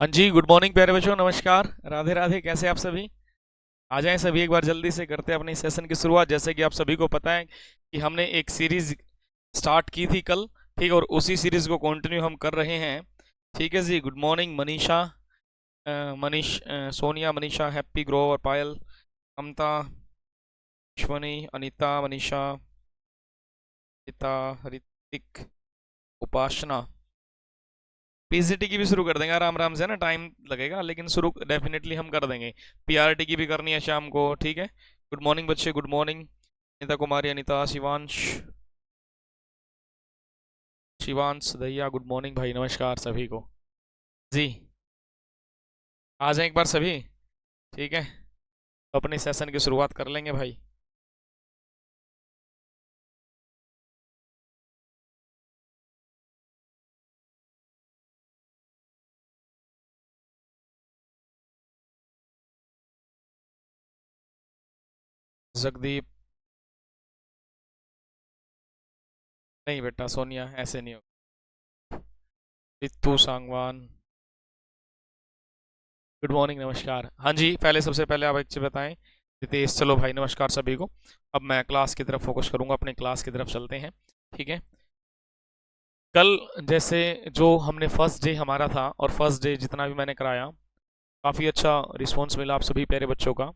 हाँ जी, good morning प्यारे बच्चों, नमस्कार, राधे राधे। कैसे आप सभी? आ जाएं सभी, एक बार जल्दी से करते हैं अपनी सेशन की शुरुआत। जैसे कि आप सभी को पता है कि हमने एक सीरीज स्टार्ट की थी कल, ठीक, और उसी सीरीज को कंटिन्यू हम कर रहे हैं। ठीक है जी। गुड मॉर्निंग मनीषा, सोनिया, मनीषा, हैप्पी, ग्रोवर, पायल, ममता, अश्वनी, अनीता, मनीषा, पिता, ऋतिक, उपासना। पीसीटी की भी शुरू कर देंगे आराम आराम से ना, टाइम लगेगा लेकिन शुरू डेफिनेटली हम कर देंगे। पीआरटी की भी करनी है शाम को, ठीक है। गुड मॉर्निंग बच्चे, गुड मॉर्निंग। अनिता कुमारी, अनिता, शिवांश, शिवांश दहिया, गुड मॉर्निंग भाई, नमस्कार सभी को जी। आ जाएं एक बार सभी, ठीक है। तो अपने सेशन की शुरुआत कर लेंगे भाई। जगदीप, नहीं बेटा, सोनिया ऐसे नहीं होगा। रितु सांगवान, गुड मॉर्निंग, नमस्कार। हाँ जी, पहले सबसे पहले आप एक चीज बताएं। रितेश, चलो भाई, नमस्कार सभी को। अब मैं क्लास की तरफ फोकस करूंगा, अपने क्लास की तरफ चलते हैं, ठीक है। कल जैसे जो हमने फर्स्ट डे हमारा था, और फर्स्ट डे जितना भी मैंने कराया, काफ़ी अच्छा रिस्पॉन्स मिला आप सभी प्यारे बच्चों का।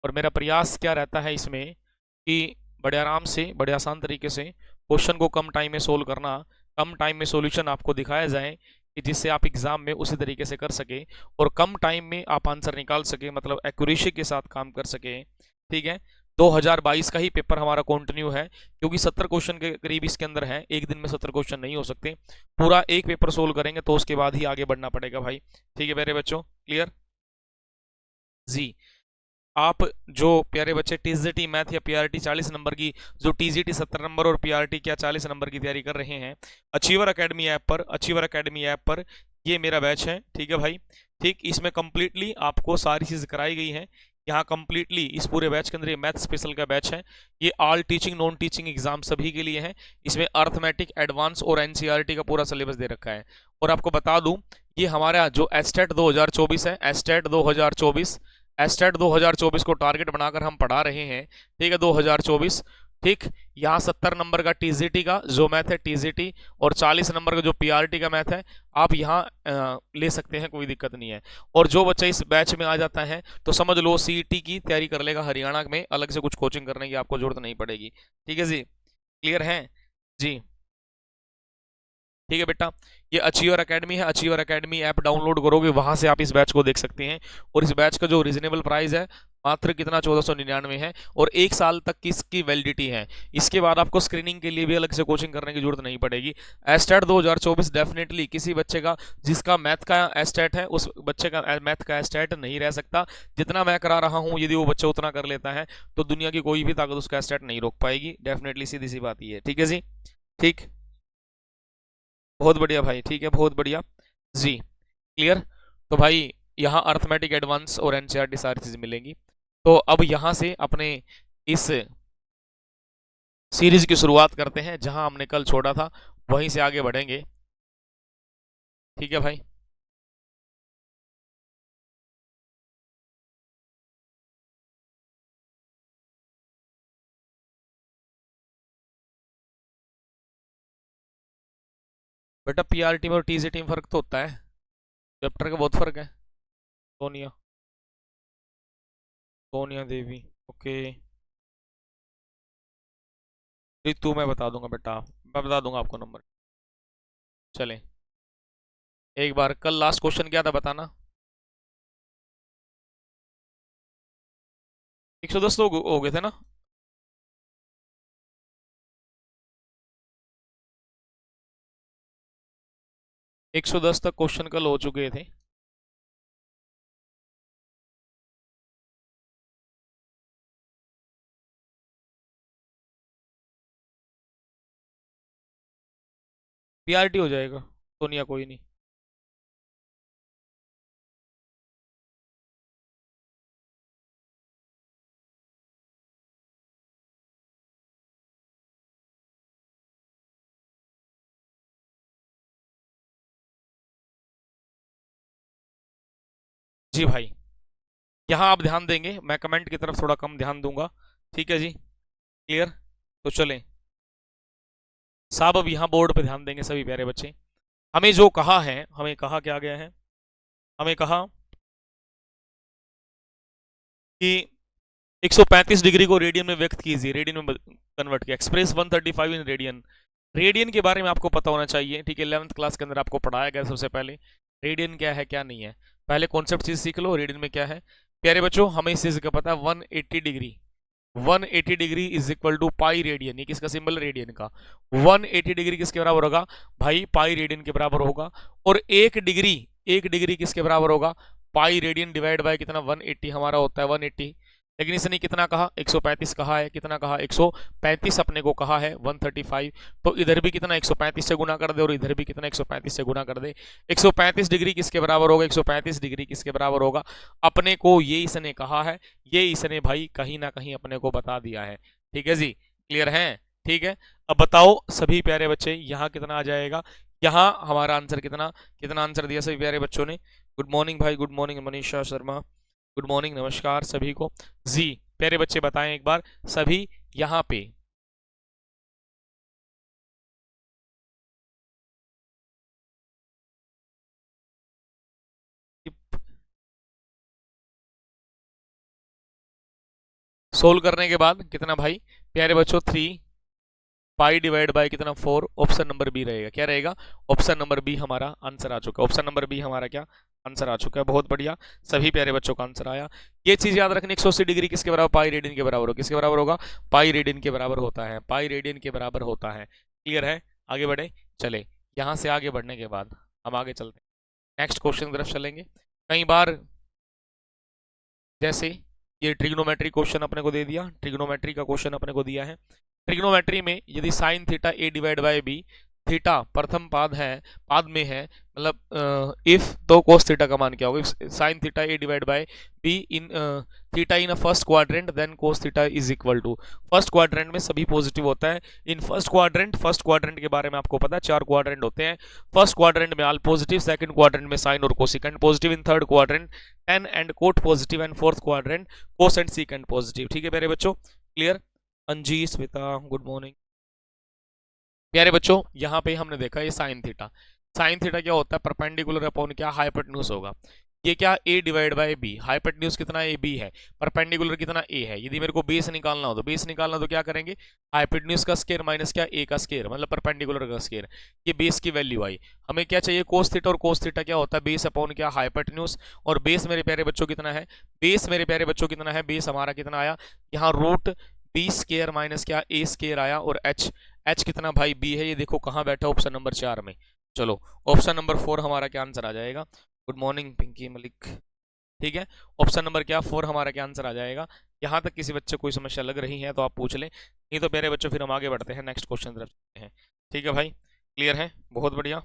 और मेरा प्रयास क्या रहता है इसमें कि बड़े आराम से, बड़े आसान तरीके से क्वेश्चन को कम टाइम में सोल्व करना, कम टाइम में सॉल्यूशन आपको दिखाया जाए कि जिससे आप एग्जाम में उसी तरीके से कर सके और कम टाइम में आप आंसर निकाल सके, मतलब एक्यूरेसी के साथ काम कर सके, ठीक है। 2022 का ही पेपर हमारा कंटिन्यू है, क्योंकि 70 क्वेश्चन के करीब इसके अंदर है। एक दिन में 70 क्वेश्चन नहीं हो सकते, पूरा एक पेपर सोल्व करेंगे तो उसके बाद ही आगे बढ़ना पड़ेगा भाई। ठीक है मेरे बच्चों, क्लियर जी। आप जो प्यारे बच्चे टीजीटी मैथ या पीआरटी 40 नंबर की, जो टीजीटी 70 नंबर और पीआरटी क्या 40 नंबर की तैयारी कर रहे हैं, अचीवर एकेडमी ऐप पर, अचीवर एकेडमी ऐप पर ये मेरा बैच है, ठीक है भाई। ठीक, इसमें कंप्लीटली आपको सारी चीज़ कराई गई है। यहाँ कंप्लीटली इस पूरे बैच के अंदर ये मैथ स्पेशल का बैच है। ये all teaching non teaching exam सभी के लिए है। इसमें अर्थमेटिक एडवांस और एनसीईआरटी का पूरा सिलेबस दे रखा है। और आपको बता दूं, ये हमारा जो एस्टेट 2024 है, एस्टेट 2024, एस्टेट 2024 को टारगेट बनाकर हम पढ़ा रहे हैं, ठीक है। 2024, ठीक। यहाँ 70 नंबर का टीजीटी का जो मैथ है, टीजीटी, और 40 नंबर का जो पीआरटी का मैथ है, आप यहाँ ले सकते हैं, कोई दिक्कत नहीं है। और जो बच्चा इस बैच में आ जाता है तो समझ लो सीईटी की तैयारी कर लेगा हरियाणा में, अलग से कुछ कोचिंग करने की आपको जरूरत नहीं पड़ेगी। ठीक है जी, क्लियर है जी। ठीक है बेटा, ये अचीवर एकेडमी है, अचीवर एकेडमी ऐप डाउनलोड करोगे, वहां से आप इस बैच को देख सकते हैं। और इस बैच का जो रीजनेबल प्राइस है, मात्र कितना, 1499 है, और एक साल तक की इसकी वैलिडिटी है। इसके बाद आपको स्क्रीनिंग के लिए भी अलग से कोचिंग करने की जरूरत नहीं पड़ेगी। एस्टेट 2024 डेफिनेटली किसी बच्चे का जिसका मैथ का एस्टेट है, उस बच्चे का मैथ का एस्टेट नहीं रह सकता। जितना मैं करा रहा हूँ, यदि वो बच्चा उतना कर लेता है तो दुनिया की कोई भी ताकत उसका एस्टेट नहीं रोक पाएगी, डेफिनेटली, सीधी सी बात ये है। ठीक है जी, ठीक। बहुत बढ़िया भाई, ठीक है, बहुत बढ़िया जी, क्लियर। तो भाई यहाँ अर्थमेटिक एडवांस और एनसीईआरटी सारी चीज़ मिलेंगी। तो अब यहाँ से अपने इस सीरीज की शुरुआत करते हैं, जहाँ हमने कल छोड़ा था वहीं से आगे बढ़ेंगे, ठीक है भाई। बेटा पीआरटी में और टीजीटी में फर्क तो होता है, चैप्टर का बहुत फर्क है। सोनिया, सोनिया देवी, ओके। तू, मैं बता दूंगा बेटा, मैं बता दूंगा आपको नंबर। चले, एक बार कल लास्ट क्वेश्चन क्या था बताना। 110 तो हो गए थे ना? 110 तक क्वेश्चन कल हो चुके थे। पीआरटी हो जाएगा सोनिया, कोई नहीं। जी भाई, यहाँ आप ध्यान देंगे, मैं कमेंट की तरफ थोड़ा कम ध्यान दूंगा, ठीक है जी, क्लियर। तो चलें साहब, अब यहाँ बोर्ड पे ध्यान देंगे सभी प्यारे बच्चे। हमें जो कहा है, हमें कहा क्या गया है, हमें कहा कि 135 डिग्री को रेडियन में व्यक्त कीजिए, रेडियन में कन्वर्ट किया, एक्सप्रेस 135 इन रेडियन। रेडियन के बारे में आपको पता होना चाहिए, ठीक है, 11th क्लास के अंदर आपको पढ़ाया गया सबसे पहले रेडियन क्या है क्या नहीं है। पहले कॉन्सेप्ट चीज सीख लो, रेडियन में क्या है। प्यारे बच्चों, हमें इस चीज का पता है 180 degree, 180 degree is equal to pi radian, ये किसका सिंबल, रेडियन का। 180 डिग्री किसके बराबर होगा भाई, पाई रेडियन के बराबर होगा। और एक डिग्री किसके बराबर होगा, पाई रेडियन डिवाइड बाय कितना, 180 हमारा होता है 180। लेकिन इसने कितना कहा, 135 कहा है, कितना कहा 135 अपने को कहा है 135। तो इधर भी कितना 135 से गुना कर दे, और इधर भी कितना 135 से गुना कर दे। 135 डिग्री किसके बराबर होगा, 135 डिग्री किसके बराबर होगा, अपने को ये इसने कहा है, ये इसने भाई कहीं ना कहीं अपने को बता दिया है, ठीक है जी, क्लियर है, ठीक है। अब बताओ सभी प्यारे बच्चे, यहाँ कितना आ जाएगा, यहाँ हमारा आंसर कितना, कितना आंसर दिया सभी प्यारे बच्चों ने। गुड मॉर्निंग भाई, good morning Manisha Sharma, good morning, नमस्कार सभी को। जी प्यारे बच्चे बताएं एक बार सभी यहाँ पे। सोल्व करने के बाद कितना भाई प्यारे बच्चों, 3 पाई डिवाइड बाय कितना 4, ऑप्शन नंबर बी रहेगा, क्या रहेगा, ऑप्शन नंबर बी हमारा आंसर आ चुका है, ऑप्शन नंबर बी हमारा क्या आंसर आ चुका है, बहुत बढ़िया, सभी प्यारे बच्चों का आंसर आया। ये चीज याद रखनी, 180 डिग्री किसके बराबर, पाई रेडियन के बराबर हो, किसके बराबर होगा, पाई रेडियन के बराबर होता है, पाई रेडियन के बराबर होता है, क्लियर है। आगे बढ़े, चले यहाँ से आगे बढ़ने के बाद हम आगे चलते हैं, नेक्स्ट क्वेश्चन की तरफ चलेंगे। कई बार जैसे ये ट्रिग्नोमेट्री क्वेश्चन अपने को दे दिया, ट्रिग्नोमेट्री का क्वेश्चन अपने को दिया है। ट्रिग्नोमेट्री में यदि sine theta A divide by B, theta प्रथम पाद है, पाद में है, मतलब इफ, तो कोस थीटा का मान क्या होगा, sine theta A divide by B in theta in a first quadrant, then cos theta is equal to, first quadrant में सभी पॉजिटिव होता है। इन फर्स्ट क्वाड्रेंट के बारे में आपको पता है 4 क्वाड्रेंट होते हैं, फर्स्ट क्वाड्रेंट में ऑल पॉजिटिव, सेकंड क्वाड्रेंट में साइन और cosecant positive, in third quadrant tan and cot positive, and fourth quadrant cos and secant positive, ठीक है मेरे बच्चों, क्लियर। अंजी स्मिता गुड मॉर्निंग। प्यारे बच्चों, यहाँ पे हमने देखा ये साइन थीटा, साइन थीटा क्या होता है, परपेंडिकुलर अपॉन क्या, हाइपोटेन्यूज होगा। ये क्या, a divide by b, hypotenuse कितना है, b है, परपेंडिकुलर कितना a है। यदि मेरे को बेस निकालना हो, तो बेस निकालना तो क्या करेंगे, हाइपोटेन्यूज का स्क्वायर माइनस क्या, a का स्क्वायर, मतलब परपेंडिकुलर का स्क्वायर, ये बेस की वैल्यू आई। हमें क्या चाहिए, कोस थीटा, और कोस थीटा क्या होता है, बेस अपॉन क्या, हाइपोटेन्यूज। और बेस मेरे प्यारे बच्चों कितना है, बेस मेरे प्यारे बच्चों कितना है, बेस हमारा कितना आया, यहाँ रूट बी स्क्वायर माइनस क्या, a स्क्वायर आया, और h कितना भाई b है, ये देखो कहाँ बैठा, ऑप्शन नंबर 4 में। चलो ऑप्शन नंबर 4 हमारा क्या आंसर आ जाएगा। गुड मॉर्निंग पिंकी मलिक, ठीक है, ऑप्शन नंबर क्या 4 हमारा क्या आंसर आ जाएगा। यहाँ तक किसी बच्चे कोई समस्या लग रही है तो आप पूछ लें, नहीं तो मेरे बच्चों फिर हम आगे बढ़ते हैं, नेक्स्ट क्वेश्चन तरफ चलते हैं, ठीक है भाई, क्लियर है, बहुत बढ़िया।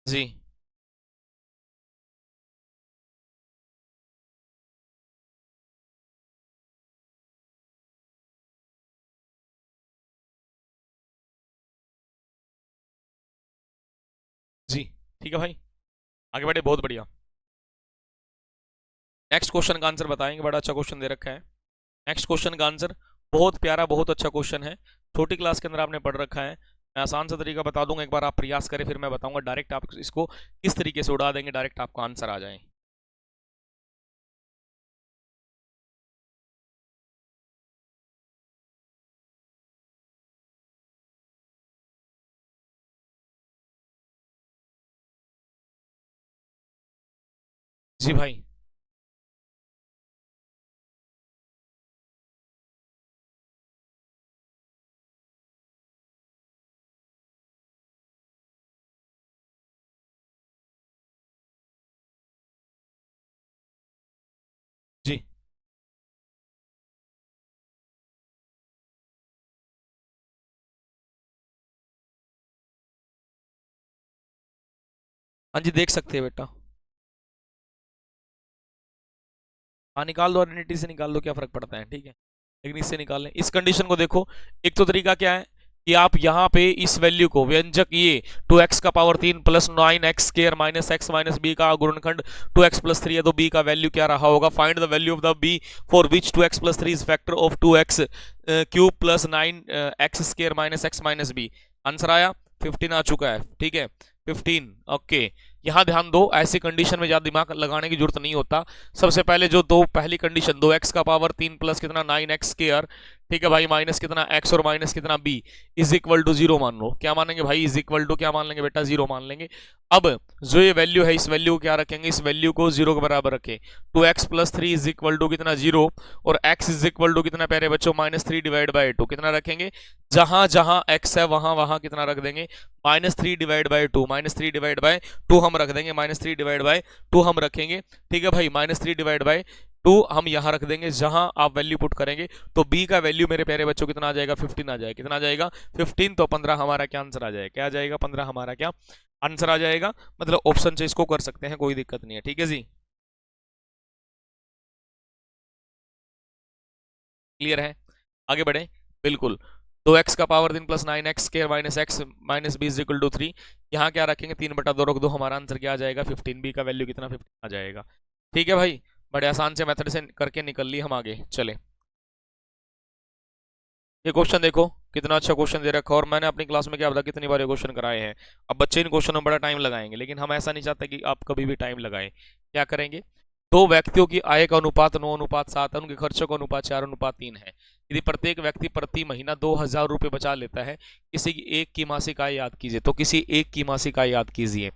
जी जी, ठीक है भाई, आगे बढ़े, बहुत बढ़िया। नेक्स्ट क्वेश्चन का आंसर बताएंगे, बड़ा अच्छा क्वेश्चन दे रखा है। नेक्स्ट क्वेश्चन का आंसर बहुत प्यारा, बहुत अच्छा क्वेश्चन है, छोटी क्लास के अंदर आपने पढ़ रखा है। मैं आसान सा तरीका बता दूंगा, एक बार आप प्रयास करें, फिर मैं बताऊंगा डायरेक्ट आप इसको किस तरीके से उड़ा देंगे, डायरेक्ट आपका आंसर आ जाए। जी भाई, जी हाँ जी, देख सकते हैं बेटा, हाँ निकाल दो, आइडेंटिटी से निकाल दो, क्या फर्क पड़ता है, ठीक है, लेकिन इससे निकाल लें, इस कंडीशन को देखो। एक तो तरीका क्या है, कि आप यहाँ पे इस वैल्यू को व्यंजक ये 2x का power 3 plus 9x square minus x minus b का गुणनखंड 2x प्लस 3 है, तो b का वैल्यू क्या रहा होगा? Find the value of the b for which 2x plus 3 is factor of 2x cube plus 9x square minus x minus b। Answer आया 15 आ चुका है, ठीक है 15। ओके, यहाँ ध्यान दो, ऐसी कंडीशन में ज्यादा दिमाग लगाने की जरूरत नहीं होता। सबसे पहले जो दो पहली कंडीशन 2x का पावर 3 प्लस कितना 9x स्क्वायर, ठीक है भाई, माइनस कितना x और माइनस कितना b इज इक्वल टू 0 मान लो। क्या मानेंगे भाई? इज इक्वल टू क्या मान लेंगे बेटा? 0 मान लेंगे। अब जो ये वैल्यू है इस वैल्यू को क्या रखेंगे? इस वैल्यू को 0 के बराबर रखें। 2x plus 3 is equal to कितना? 0। और x इज इक्वल टू कितना प्यारे बच्चों? -3 डिवाइड बाई 2। कितना रखेंगे? जहां जहां x है वहां वहां कितना रख देंगे? -3 डिवाइड बाई 2। -3 डिवाइड बाई 2 हम रख देंगे, -3 डिवाइड बाई 2 हम रखेंगे, ठीक है भाई। -3 डिवाइड बाई 2 हम यहां रख देंगे जहां आप वैल्यू पुट करेंगे। तो b का वैल्यू मेरे प्यारे बच्चों कितना आ जाएगा? 15 आ जाएगा। कितना आ जाएगा? 15। तो 15 हमारा क्या आंसर आ जाएगा? क्या आ जाएगा? 15 हमारा क्या आंसर आ जाएगा। मतलब ऑप्शन से इसको कर सकते हैं, कोई दिक्कत नहीं है, ठीक है जी। क्लियर है? आगे बढ़े, बिल्कुल। 2x का power 3 plus 9x square minus x minus b is equal to 3। यहाँ क्या रखेंगे? 3/2 रख दो, हमारा आंसर क्या आ जाएगा? 15। b का वैल्यू कितना? 15 आ जाएगा, ठीक है भाई। बड़े आसान से मेथड से करके निकल ली, हम आगे चले। ये क्वेश्चन देखो कितना अच्छा क्वेश्चन दे रखा है, और मैंने अपनी क्लास में क्या बताया कितनी बार ये क्वेश्चन कराए हैं। अब बच्चे इन क्वेश्चन में बड़ा टाइम लगाएंगे, लेकिन हम ऐसा नहीं चाहते कि आप कभी भी टाइम लगाएं। क्या करेंगे? दो व्यक्तियों की आय का अनुपात 9:7 है, उनके खर्चों का अनुपात 4:3 है। यदि प्रत्येक व्यक्ति प्रति महीना 2000 रुपये बचा लेता है, किसी की एक की मासिक आय याद कीजिए। तो किसी एक की मासिक आय याद कीजिए।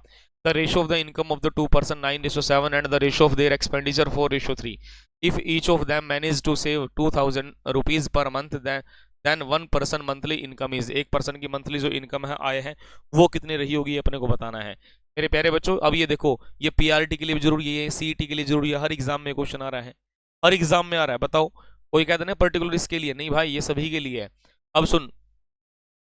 The ratio of the income of the two person 9:7 and the ratio of their expenditure 4:3। If each of them manage to save 2000 rupees per month, then 1 person monthly income is. एक पर्सन की monthly जो income है, आय है, वो कितनी रही होगी, ये अपने को बताना है मेरे प्यारे बच्चों। अब ये देखो, ये पीआरटी के लिए भी जरूरी है, सीईटी के लिए जरूरी है, हर एग्जाम में क्वेश्चन आ रहा है, हर एग्जाम में आ रहा है। बताओ, कोई कहते ना पर्टिकुलर इसके लिए नहीं भाई, ये सभी के लिए है। अब सुन,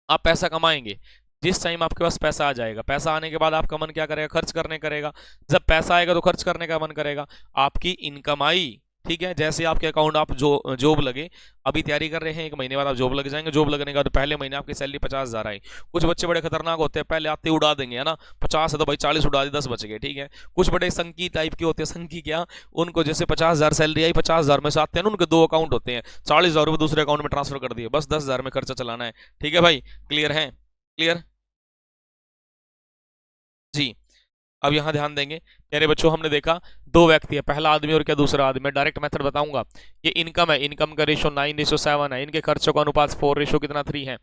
आप पैसा कमाएंगे, जिस टाइम आपके पास पैसा आ जाएगा, पैसा आने के बाद आपका मन क्या करेगा? खर्च करने करेगा। जब पैसा आएगा तो खर्च करने का मन करेगा। आपकी इनकम आई, ठीक है, जैसे आपके अकाउंट आप जॉब लगे, अभी तैयारी कर रहे हैं, 1 महीने बाद आप जॉब लग जाएंगे। जॉब लगने के बाद पहले महीने आपकी सैलरी 50,000 आई। कुछ बच्चे बड़े खतरनाक होते हैं, पहले आते उड़ा देंगे, है ना। 50 है तो भाई 40 उड़ा दी, 10 बच गए, ठीक है। कुछ बड़े संकी टाइप के होते हैं, संकी क्या, उनको जैसे 50,000 सैलरी आई, 50,000 में से आते हैं ना, उनके 2 अकाउंट होते हैं, 40,000 रुपये दूसरे अकाउंट में ट्रांसफर कर दिए, बस 10,000 में खर्चा चलाना है, ठीक है भाई। क्लियर है? क्लियर जी। अब यहां ध्यान देंगे प्यारे बच्चों, हमने देखा दो व्यक्ति है, पहला आदमी और क्या दूसरा आदमी। मैं डायरेक्ट मेथड बताऊंगा। ये इनकम है, इनकम का रेशो 9:7 है, इनके खर्चों का अनुपात 4:3 है।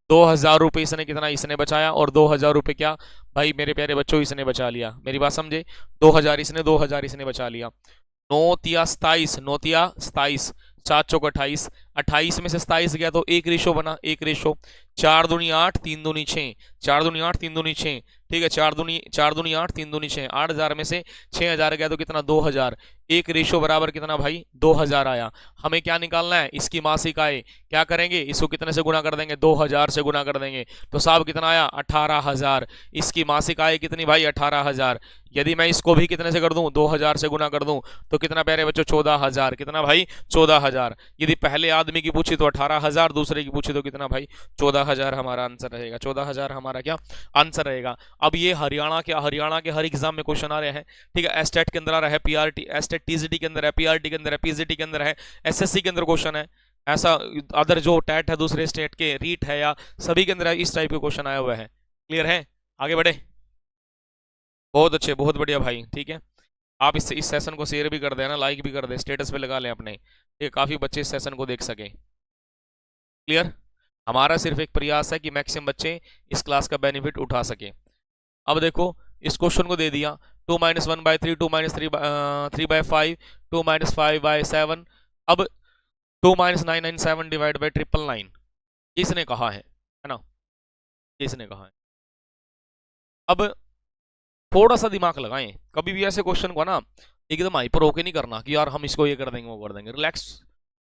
2,000 रुपये इसने कितना इसने बचाया, और 2,000 रुपये क्या भाई मेरे प्यारे बच्चों इसने बचा लिया। मेरी बात समझे? 2,000 इसने, 2,000 इसने बचा लिया। 9×3 = 27, 9×3 = 27, 7×4 = 28, 28 में से 27 गया तो एक रेशो बना, एक रेशो। 4×2 = 8, 3×2 = 6, 4×2 = 8, 3×2 = 6, ठीक है। 4×2 = 8, 3×2 = 6, 8,000 में से 6,000 गया तो कितना? 2,000। एक रेशो बराबर कितना भाई? 2,000 आया। हमें क्या निकालना है? इसकी मासिक आय। क्या करेंगे? इसको कितने से गुणा कर देंगे? 2,000 से गुणा कर देंगे, तो साहब कितना आया? 18,000। इसकी मासिक आय कितनी भाई? 18,000। यदि मैं इसको भी कितने से कर दूं? 2,000 से गुना कर दूं, तो कितना प्यारे बच्चों? 14,000। कितना भाई? 14,000। यदि पहले आदमी की पूछी तो 18,000, दूसरे की पूछी तो कितना भाई? 14,000 हमारा आंसर रहेगा। 14,000 हमारा क्या आंसर रहेगा। अब ये हरियाणा के हर एग्जाम में क्वेश्चन आ रहे हैं, ठीक है। एस्टेट के अंदर आ रहा है, पीआरटी एस्टेट टीजीटी के अंदर है, पीआरटी के अंदर है, पीजीटी के अंदर है, एसएससी के अंदर क्वेश्चन है। ऐसा अदर जो टैट है दूसरे स्टेट के, रीट है, या सभी के अंदर इस टाइप के क्वेश्चन आया हुआ है। क्लियर है? आगे बढ़े। बहुत अच्छे, बहुत बढ़िया भाई, ठीक है। आप इस सेशन को शेयर भी कर देना, लाइक भी कर दे, स्टेटस पे लगा लें अपने, ये काफ़ी बच्चे इस सेशन को देख सकें। क्लियर? हमारा सिर्फ एक प्रयास है कि मैक्सिमम बच्चे इस क्लास का बेनिफिट उठा सके। अब देखो, इस क्वेश्चन को दे दिया 2 - 1/3, 2 - 3/5, 2 - 5/7। अब 2 - 997 डिवाइड बाई 999 किसने कहा है ना, किसने कहा है। अब थोड़ा सा दिमाग लगाएं, कभी भी ऐसे क्वेश्चन को ना एकदम हाइपर होके नहीं करना कि यार हम इसको ये कर देंगे वो कर देंगे। रिलैक्स।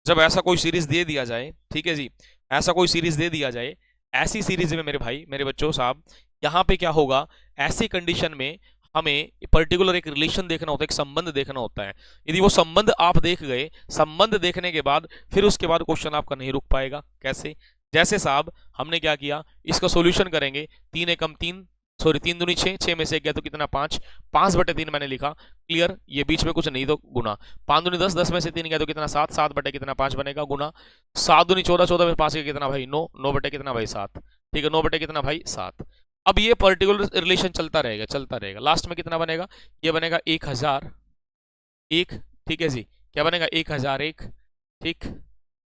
जब ऐसा कोई सीरीज दे दिया जाए, ठीक है जी, ऐसा कोई सीरीज दे दिया जाए, ऐसी सीरीज में मेरे भाई मेरे बच्चों साहब, यहाँ पे क्या होगा, ऐसी कंडीशन में हमें पर्टिकुलर एक रिलेशन देखना होता है, एक संबंध देखना होता है। यदि वो संबंध आप देख गए, संबंध देखने के बाद फिर उसके बाद क्वेश्चन आपका नहीं रुक पाएगा। कैसे? जैसे साहब हमने क्या किया, इसका सॉल्यूशन करेंगे, 3 एकम 3, सॉरी 3 दूनी 6, 6 में से 1 गया तो कितना 5, 5/3 मैंने लिखा, क्लियर, ये बीच में कुछ नहीं तो गुना, 5 दूनी 10, 10 में से 3 गया तो कितना 7, 7 बटे कितना 5 बनेगा गुना, 7 दूनी 14, 14 में 5 के कितना भाई 9, 9 बटे कितना भाई 7, ठीक है 9 बटे कितना भाई 7। अब ये पर्टिकुलर रिलेशन चलता रहेगा चलता रहेगा, लास्ट में कितना बनेगा, ये बनेगा 1001, ठीक है जी, क्या बनेगा 1001, ठीक,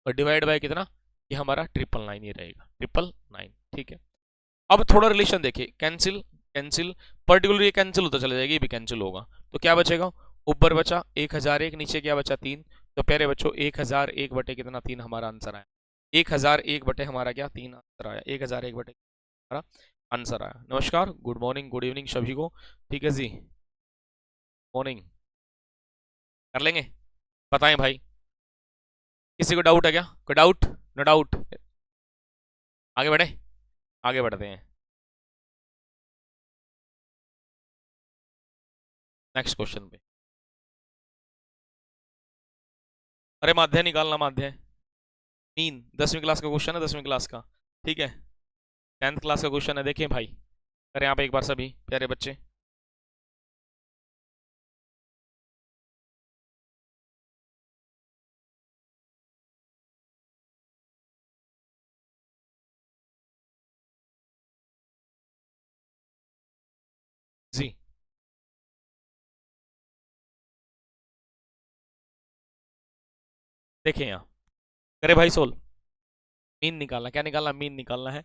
और डिवाइड बाय कितना, ये हमारा 999 ही रहेगा, 999, ठीक है। अब थोड़ा रिलेशन देखिए, कैंसिल कैंसिल, पर्टिकुलर ये कैंसिल होता चला जाएगा, ये भी कैंसिल होगा, तो क्या बचेगा, ऊपर बचा 1001, नीचे क्या बचा 3, तो प्यारे बच्चों 1001 बटे कितना 3 हमारा आंसर आया, 1001 बटे हमारा क्या 3 आंसर आया, 1001 बटे हमारा आंसर आया। नमस्कार, गुड मॉर्निंग, गुड इवनिंग सभी को, ठीक है जी, मॉर्निंग, कर लेंगे, बताएं भाई, किसी को डाउट है क्या, कोई डाउट, नो डाउट, आगे बढ़े, आगे बढ़ते हैं, नेक्स्ट क्वेश्चन पे। अरे माध्य निकालना, माध्य मीन, 10वीं क्लास का क्वेश्चन है, 10वीं क्लास का, ठीक है, 10th क्लास का क्वेश्चन है, देखिए भाई, करें यहाँ पे एक बार सभी प्यारे बच्चे, जी देखिए यहाँ, करे भाई सोल, मीन निकालना, क्या निकालना, मीन निकालना है,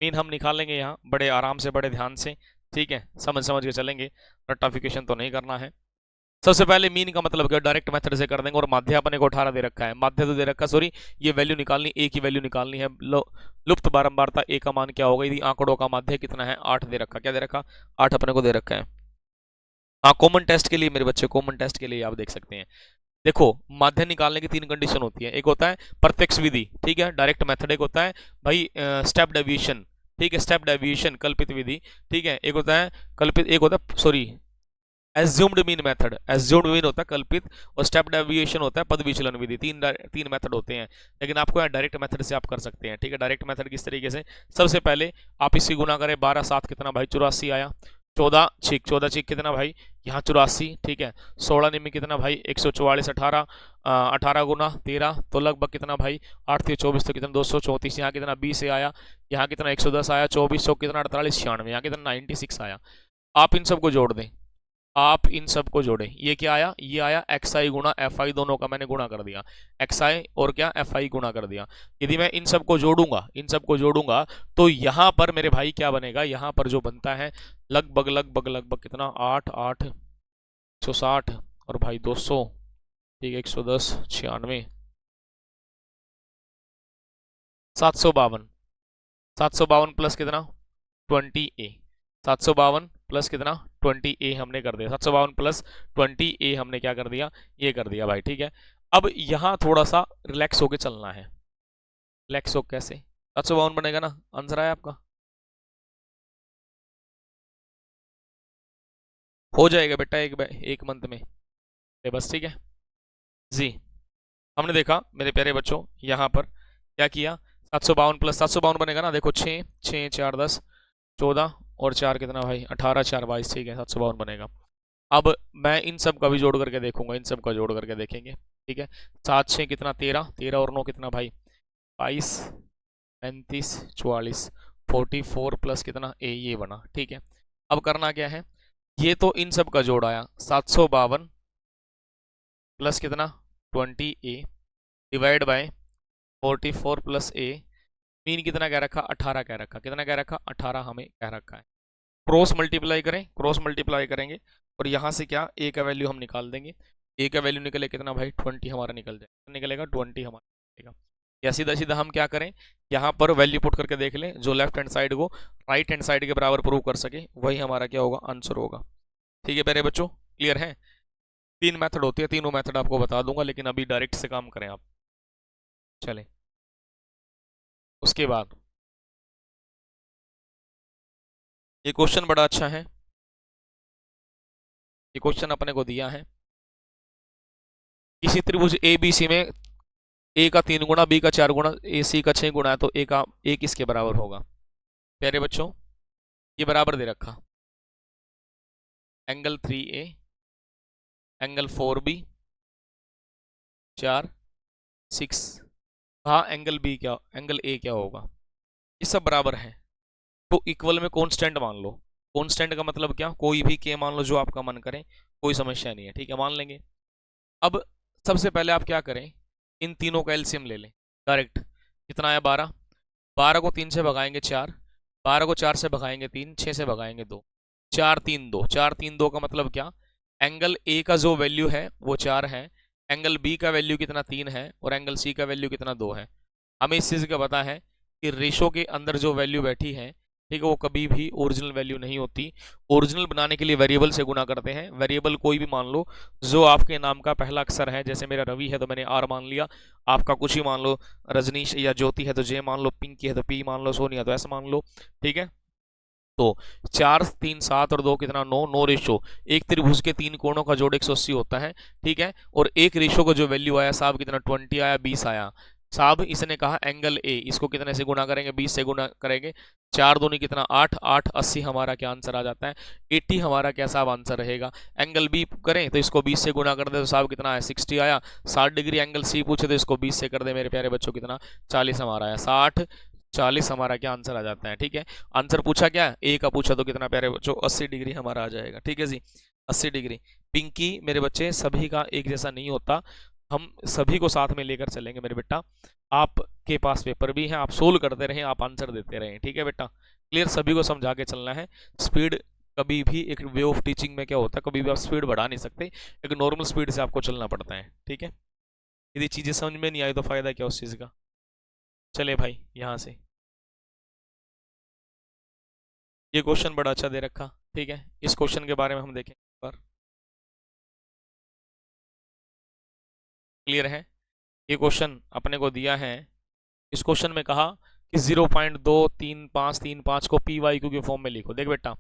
मीन हम निकालेंगे यहाँ बड़े आराम से, बड़े ध्यान से, ठीक है, समझ समझ के चलेंगे, रट्टाफिकेशन तो नहीं करना है। सबसे पहले मीन का मतलब क्या, डायरेक्ट मेथड से कर देंगे, और माध्य अपने को 18 दे रखा है, माध्य तो दे रखा है, सॉरी, ये वैल्यू निकालनी, ए की वैल्यू निकालनी है, लुप्त बारंबारता ए का मान क्या होगा, यदि आंकड़ों का माध्य कितना है 8 दे रखा, क्या दे रखा 8 अपने को दे रखा है। हाँ कॉमन टेस्ट के लिए मेरे बच्चे, कॉमन टेस्ट के लिए आप देख सकते हैं, देखो माध्य निकालने की 3 कंडीशन होती है, एक होता है प्रत्यक्ष विधि, ठीक है, डायरेक्ट मेथड, एक होता है भाई स्टेप डेविएशन, ठीक है, स्टेप डेविएशन कल्पित विधि, ठीक है, एक होता है कल्पित, एक होता है sorry assumed mean method, assumed mean होता है कल्पित, और स्टेप डेविएशन होता है पद विचलन विधि, तीन मेथड होते हैं, लेकिन आपको यहाँ डायरेक्ट मेथड से आप कर सकते हैं, ठीक है। डायरेक्ट मेथड किस तरीके से, सबसे पहले आप इसकी गुना करें, 12 7 कितना भाई 84 आया, 14 छिक, 14 छिक कितना भाई यहाँ 84, ठीक है, 16 निम्न कितना भाई 144, 18 18 गुना 13 तो लगभग कितना भाई 8 × 24 तो कितना 234, यहाँ कितना 20 से आया, यहाँ कितना 110 आया, 24 कितना 48 96, यहाँ कितना 96 आया। आप इन सबको जोड़ दें, आप इन सबको जोड़ें, ये क्या आया, ये आया xi गुणा fi, दोनों का मैंने गुणा कर दिया, xi और क्या fi गुणा कर दिया। यदि मैं इन सबको जोड़ूंगा, इन सबको जोड़ूंगा तो यहां पर मेरे भाई क्या बनेगा, यहां पर जो बनता है लगभग लगभग लगभग कितना 8 8 160 और भाई 200, ठीक है 110 96 752, 752 प्लस कितना 20a, 752 प्लस कितना 20a हमने कर दिया, 752 प्लस 20a हमने क्या कर दिया, ये कर दिया भाई, ठीक है। अब यहाँ थोड़ा सा रिलैक्स होके चलना है, रिलैक्स हो कैसे, 752 बनेगा ना, आंसर आया आपका, हो जाएगा बेटा एक मंथ में, बस ठीक है जी। हमने देखा मेरे प्यारे बच्चों, यहाँ पर क्या किया, 752 प्लस 752 बनेगा ना, देखो 6 6 4 10 14 और 4 कितना भाई 18 4 22, ठीक है 752 बनेगा। अब मैं इन सब का भी जोड़ करके देखूंगा, इन सब का जोड़ करके देखेंगे, ठीक है, 7 6 कितना 13 13 और 9 कितना भाई 22 35 44 44 प्लस कितना ए, ये बना, ठीक है। अब करना क्या है, ये तो इन सब का जोड़ आया 752 प्लस कितना 20a divide by 44 plus A, mean कितना कह रखा 18 कह रखा, कितना कह रखा 18 हमें कह रखा है, क्रॉस मल्टीप्लाई करें, क्रॉस मल्टीप्लाई करेंगे और यहाँ से क्या ए का वैल्यू हम निकाल देंगे, ए का वैल्यू निकले कितना भाई 20 हमारा निकल जाएगा, निकलेगा 20 हमारा निकलेगा। या सीधा सीधा हम क्या करें, यहाँ पर वैल्यू पुट करके देख लें, जो लेफ्ट हैंड साइड को राइट हैंड साइड के बराबर प्रूव कर सके वही हमारा क्या होगा आंसर होगा, ठीक है मेरे बच्चों, क्लियर है। 3 मेथड होती है, तीनों मेथड आपको बता दूंगा, लेकिन अभी डायरेक्ट से काम करें आप, चलें। उसके बाद ये क्वेश्चन बड़ा अच्छा है, ये क्वेश्चन अपने को दिया है, किसी त्रिभुज ABC में ए का 3 गुना, बी का 4 गुना, ए सी का 6 गुना है, तो ए का 1 इसके बराबर होगा। प्यारे बच्चों ये बराबर दे रखा, एंगल 3A, एंगल 4B, 4 6, हाँ एंगल बी क्या, एंगल ए क्या होगा, ये सब बराबर है। तो इक्वल में कांस्टेंट मान लो, कांस्टेंट का मतलब क्या, कोई भी के मान लो जो आपका मन करे, कोई समस्या नहीं है, ठीक है मान लेंगे। अब सबसे पहले आप क्या करें, इन तीनों का एलसीएम ले लें डायरेक्ट। कितना आया 12, 12 को 3 से भगाएंगे 4, 12 को 4 से भगाएंगे 3, 6 से भगाएंगे 2, 4 3 2, 4 3 2 का मतलब क्या, एंगल ए का जो वैल्यू है वो 4 है, एंगल बी का वैल्यू कितना 3 है, और एंगल सी का वैल्यू कितना 2 है। हमें इस चीज़ का पता है कि रेशो के अंदर जो वैल्यू बैठी है, ठीक है, वो कभी भी ओरिजिनल वैल्यू नहीं होती। ओरिजिनल बनाने के लिए वेरिएबल से गुना करते हैं। वेरिएबल कोई भी मान लो जो आपके नाम का पहला अक्षर है, जैसे मेरा रवि है तो मैंने आर मान लिया, आपका कुछ ही मान लो, रजनीश या ज्योति है तो जे मान लो, पिंकी है तो पी मान लो, सोनिया तो ऐसा मान लो, ठीक है। तो 4 3 7 और 2 कितना 9, 9 रेशो, एक त्रिभुज के 3 कोणों का जोड़ 180 होता है, ठीक है। और एक रेशो का जो वैल्यू आया साहब कितना 20 आया, 20 आया साहब। इसने कहा एंगल ए, इसको कितने से गुना करेंगे, 20 से गुना करेंगे, 4 दूनी कितना 8, 8 80 हमारा क्या आंसर आ जाता है, 80 हमारा क्या साहब आंसर रहेगा। एंगल बी करें तो इसको 20 से गुना कर दे तो साहब कितना आया 60 आया। 60 डिग्री एंगल सी पूछे तो इसको 20 से कर दे मेरे प्यारे बच्चों, कितना 40 हमारा आया, 60 40 हमारा क्या आंसर आ जाता है, ठीक है। आंसर पूछा क्या, ए का पूछा तो कितना प्यारे बच्चों 80 डिग्री हमारा आ जाएगा, ठीक है जी 80 डिग्री। पिंकी मेरे बच्चे सभी का एक जैसा नहीं होता, हम सभी को साथ में लेकर चलेंगे मेरे बेटा। आपके पास पेपर भी है, आप सोल्व करते रहें, आप आंसर देते रहें, ठीक है बेटा। क्लियर, सभी को समझा के चलना है। स्पीड कभी भी एक वे ऑफ टीचिंग में क्या होता है, कभी भी आप स्पीड बढ़ा नहीं सकते, एक नॉर्मल स्पीड से आपको चलना पड़ता है, ठीक है। यदि चीजें समझ में नहीं आई तो फायदा क्या उस चीज का। चले भाई यहाँ से, ये क्वेश्चन बड़ा अच्छा दे रखा, ठीक है। इस क्वेश्चन के बारे में हम देखें पर, क्लियर है। ये क्वेश्चन अपने को दिया है, इस क्वेश्चन में कहा कि 0.23535 को पी वाई क्यू के फॉर्म में लिखो। देख बेटा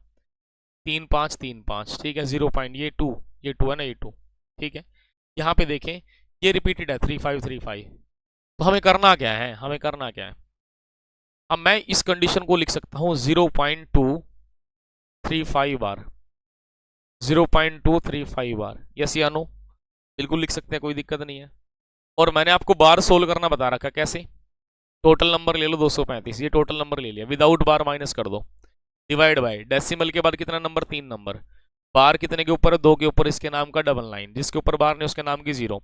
3535, ठीक है, 0. ये टू है ना, ये 2, ठीक है। यहाँ पे देखें ये रिपीटेड है 3535, तो हमें करना क्या है, हमें करना क्या है, अब मैं इस कंडीशन को लिख सकता हूँ 0.235 बार, 0.235 बार, यस या नो, बिल्कुल लिख सकते हैं, कोई दिक्कत नहीं है। और मैंने आपको बार सोल्व करना बता रखा, कैसे, टोटल नंबर ले लो 235, ये टोटल नंबर ले लिया, विदाउट बार माइनस कर दो, डिवाइड बाय डेसिमल के बाद कितना नंबर 3 नंबर, बार कितने के ऊपर, 2 के ऊपर, इसके नाम का डबल लाइन, जिसके ऊपर बार नहीं उसके नाम की 0,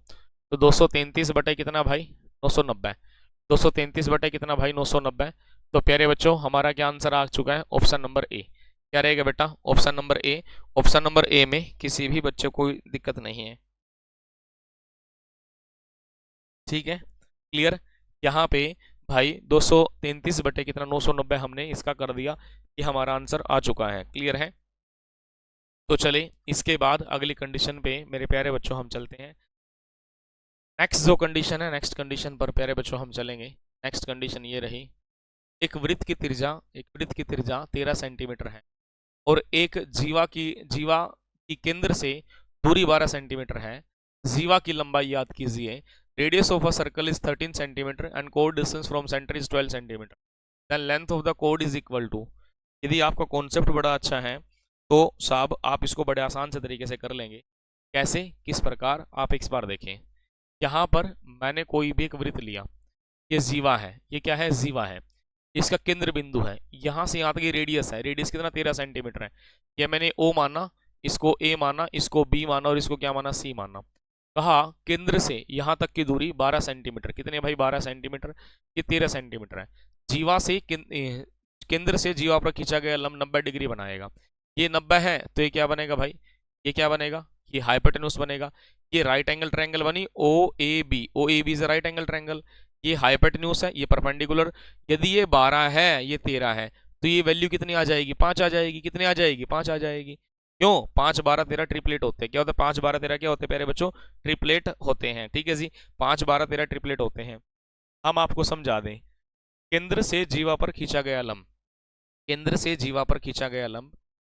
तो 233 बटे कितना भाई 990, 233 बटे कितना भाई 990। तो प्यारे बच्चों हमारा क्या आंसर आ चुका है, ऑप्शन नंबर ए। क्या रहेगा बेटा, option number A. Option number A में किसी भी बच्चे को कोई दिक्कत नहीं है, ठीक है, क्लियर। यहाँ पे भाई 233 बटे कितना 990 हमने इसका कर दिया, ये हमारा आंसर आ चुका है, क्लियर है। तो चले इसके बाद अगली कंडीशन पे मेरे प्यारे बच्चों हम चलते हैं। नेक्स्ट जो कंडीशन है, नेक्स्ट कंडीशन पर प्यारे बच्चों हम चलेंगे। नेक्स्ट कंडीशन ये रही, एक वृत्त की त्रिज्या 13 सेंटीमीटर है और एक जीवा की केंद्र से दूरी 12 सेंटीमीटर है। जीवा की लंबाई याद कीजिए, radius of a circle is 13 centimetre and कोड distance from centre is 12 centimetre, then length of the कोड इज इक्वल टू। यदि आपका कॉन्सेप्ट बड़ा अच्छा है तो साहब आप इसको बड़े आसान से तरीके से कर लेंगे। कैसे, किस प्रकार, आप एक बार देखें। यहाँ पर मैंने कोई भी एक वृत्त लिया, ये जीवा है, ये क्या है जीवा है, इसका केंद्र बिंदु है, यहाँ से यहाँ तक ये रेडियस है, रेडियस कितना 13 सेंटीमीटर है। ये मैंने ओ माना, इसको ए माना, इसको बी माना और इसको क्या माना सी माना। कहा केंद्र से यहाँ तक की दूरी 12 सेंटीमीटर, कितने भाई 12 सेंटीमीटर, ये 13 सेंटीमीटर है। जीवा से केंद्र से जीवा पर खींचा गया लंब 90 डिग्री बनाएगा। ये 90 है तो ये क्या बनेगा भाई, ये क्या बनेगा, ये हाइपोटेन्यूज बनेगा। ये राइट एंगल ट्रायंगल बनी O A B is right angle triangle. ये हाइपोटेन्यूज है, ये परपेंडिकुलर। यदि ये 12 है ये 13 है तो ये वैल्यू कितनी आ जाएगी, 5 आ जाएगी। कितनी आ जाएगी, 5 आ जाएगी। क्यों, 5 12 13 ट्रिपलेट होते हैं। क्या होता है 5 12 13 क्या होते हैं प्यारे बच्चों, ट्रिपलेट होते हैं, ठीक है जी, 5 12 13 ट्रिपलेट होते हैं। हम आपको समझा दें, केंद्र से जीवा पर खींचा गया लंब, केंद्र से जीवा पर खींचा गया लंब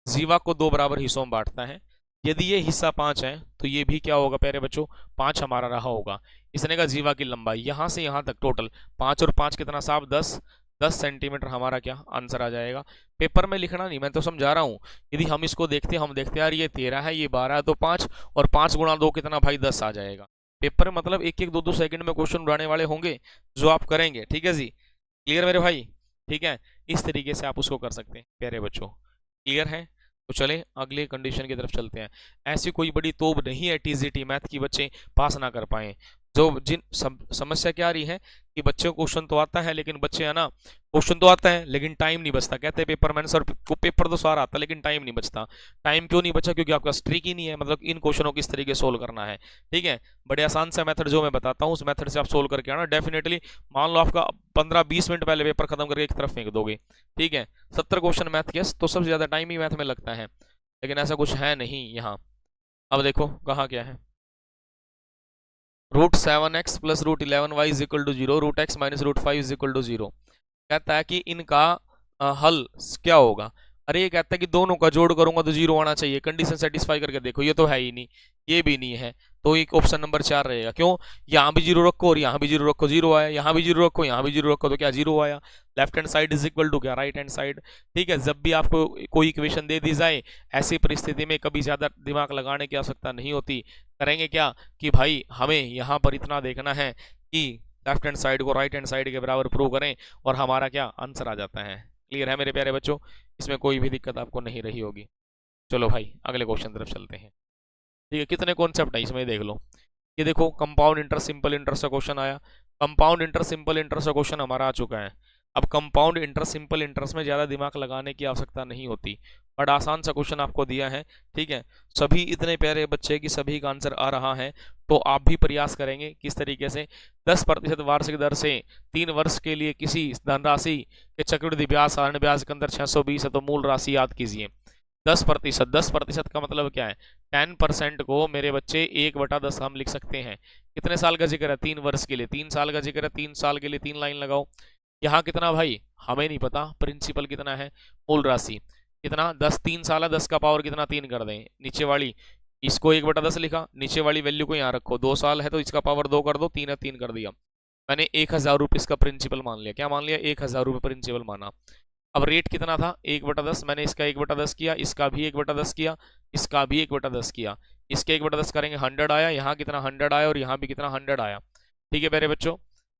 जीवा को 2 बराबर हिस्सों में बांटता है। यदि ये हिस्सा 5 है तो ये भी क्या होगा प्यारे बच्चों, 5 हमारा रहा होगा। इसने का जीवा की लंबाई यहाँ से यहाँ तक टोटल 5 और 5 कितना साहब 10, 10 सेंटीमीटर हमारा क्या आंसर आ जाएगा। पेपर में लिखना नहीं, मैं तो समझा रहा हूँ। यदि हम इसको देखते, हम देखते यार ये 13 है, ये 12 है, तो 5 और 5 गुणा 2 कितना भाई 10 आ जाएगा। पेपर में मतलब एक एक दो दो सेकंड में क्वेश्चन उड़ाने वाले होंगे जो आप करेंगे, ठीक है जी। क्लियर मेरे भाई, ठीक है। इस तरीके से आप उसको कर सकते हैं प्यारे बच्चों। क्लियर है, तो चलें अगले कंडीशन की तरफ चलते हैं। ऐसी कोई बड़ी तोब नहीं है टीजीटी मैथ की बच्चे पास ना कर पाए। जो जिन समस्या क्या आ रही है कि बच्चों को क्वेश्चन तो आता है, लेकिन बच्चे है ना, क्वेश्चन तो आता है लेकिन टाइम नहीं बचता। कहते हैं पेपरमैन सर को पेपर तो सारा आता है लेकिन टाइम नहीं बचता। टाइम क्यों नहीं बचा? क्योंकि आपका स्ट्रिक ही नहीं है, मतलब इन क्वेश्चनों को किस तरीके सोल्व करना है। ठीक है, बड़े आसान सा मेथड जो मैं बताता हूँ उस मेथड से आप सोल्व करके आना डेफिनेटली। मान लो आपका 15-20 मिनट पहले पेपर खत्म करके एक तरफ फेंक दोगे, ठीक है। 70 क्वेश्चन मैथ के, तो सबसे ज्यादा टाइम ही मैथ में लगता है, लेकिन ऐसा कुछ है नहीं यहाँ। अब देखो कहाँ क्या है, √7x plus √11y is equal to 0, √x minus √5 is equal to 0। कहता है कि इनका हल क्या होगा। अरे ये कहता है कि दोनों का जोड़ करूंगा तो 0 आना चाहिए। कंडीशन सेटिस्फाई करके देखो, ये तो है ही नहीं, ये भी नहीं है, तो एक ऑप्शन नंबर 4 रहेगा। क्यों? यहाँ भी 0 रखो और यहाँ भी 0 रखो, 0 आया। यहाँ भी 0 रखो, यहाँ भी 0 रखो, तो क्या 0 आया। Left hand side is equal to क्या, राइट हैंड साइड। ठीक है, जब भी आपको कोई इक्वेशन दे दी जाए ऐसी परिस्थिति में कभी ज्यादा दिमाग लगाने की आवश्यकता नहीं होती। करेंगे क्या कि भाई हमें यहाँ पर इतना देखना है कि लेफ्ट हैंड साइड को राइट हैंड साइड के बराबर प्रूव करें और हमारा क्या आंसर आ जाता है। क्लियर है मेरे प्यारे बच्चों, इसमें कोई भी दिक्कत आपको नहीं रही होगी। चलो भाई अगले क्वेश्चन तरफ चलते हैं। ठीक है, कितने कॉन्सेप्ट है इसमें देख लो। ये देखो कंपाउंड इंटरेस्ट सिंपल इंटरेस्ट का क्वेश्चन आया। कंपाउंड इंटरेस्ट सिंपल इंटरेस्ट का क्वेश्चन हमारा आ चुका है। अब कंपाउंड इंटरेस्ट सिंपल इंटरेस्ट में ज़्यादा दिमाग लगाने की आवश्यकता नहीं होती, बड़ा आसान सा क्वेश्चन आपको दिया है। ठीक है, सभी इतने प्यारे बच्चे की सभी का आंसर आ रहा है, तो आप भी प्रयास करेंगे किस तरीके से 10% वार्षिक दर से 3 वर्ष के लिए किसी धनराशि के चक्रवृद्धि ब्याज साधारण ब्याज के अंदर 620 है, तो मूल राशि याद कीजिए। 10%, 10% का मतलब क्या है, 10% को मेरे बच्चे 1/10 हम लिख सकते हैं। कितने साल का जिक्र है? 3 वर्ष के लिए, 3 साल का जिक्र है, 3 साल के लिए 3 लाइन लगाओ। यहाँ कितना भाई हमें नहीं पता, प्रिंसिपल कितना है, मूल राशि कितना 10, 3 साल है, 10 का पावर कितना 3 कर दें। नीचे वाली इसको 1/10 लिखा, नीचे वाली वैल्यू को यहाँ रखो, 2 साल है तो इसका पावर 2 कर दो, 3 है 3 कर दिया। मैंने 1,000 रुपये इसका प्रिंसिपल मान लिया। क्या मान लिया? 1,000 रुपये प्रिंसिपल माना। अब रेट कितना था? 1/10, मैंने इसका 1/10 किया, इसका भी 1/10 किया, इसका भी 1/10 किया। इसके 1/10 करेंगे 100 आया, यहाँ कितना 100 आया और यहाँ भी कितना 100 आया। ठीक है मेरे बच्चों,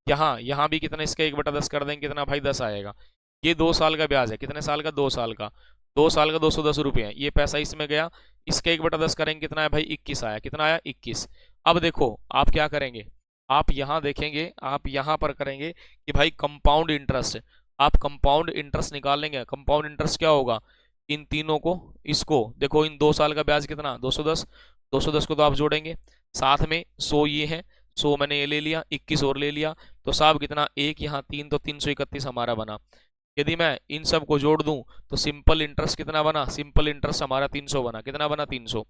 यहाँ यहाँ भी कितना इसका 1/10 कर देंगे, कितना भाई 10 आएगा। ये 2 साल का ब्याज है, कितने साल का? 2 साल का। 2 साल का 210 रुपये है, ये पैसा इसमें गया। इसका 1/10 करेंगे, कितना है भाई 21 आया। कितना आया? 21। अब देखो आप क्या करेंगे, आप यहाँ देखेंगे, आप यहाँ पर करेंगे कि भाई कंपाउंड इंटरेस्ट, आप कंपाउंड इंटरेस्ट निकाल लेंगे। कंपाउंड इंटरेस्ट क्या होगा, इन तीनों को, इसको देखो, इन 2 साल का ब्याज कितना 210, 210 को तो आप जोड़ेंगे, साथ में 100 ये है, 100 मैंने ये ले लिया, 21 और ले लिया, तो साहब कितना एक यहाँ 3, तो 331 हमारा बना। यदि मैं इन सब को जोड़ दूं तो सिंपल इंटरेस्ट कितना बना, सिंपल इंटरेस्ट हमारा 300 बना। कितना बना? 300।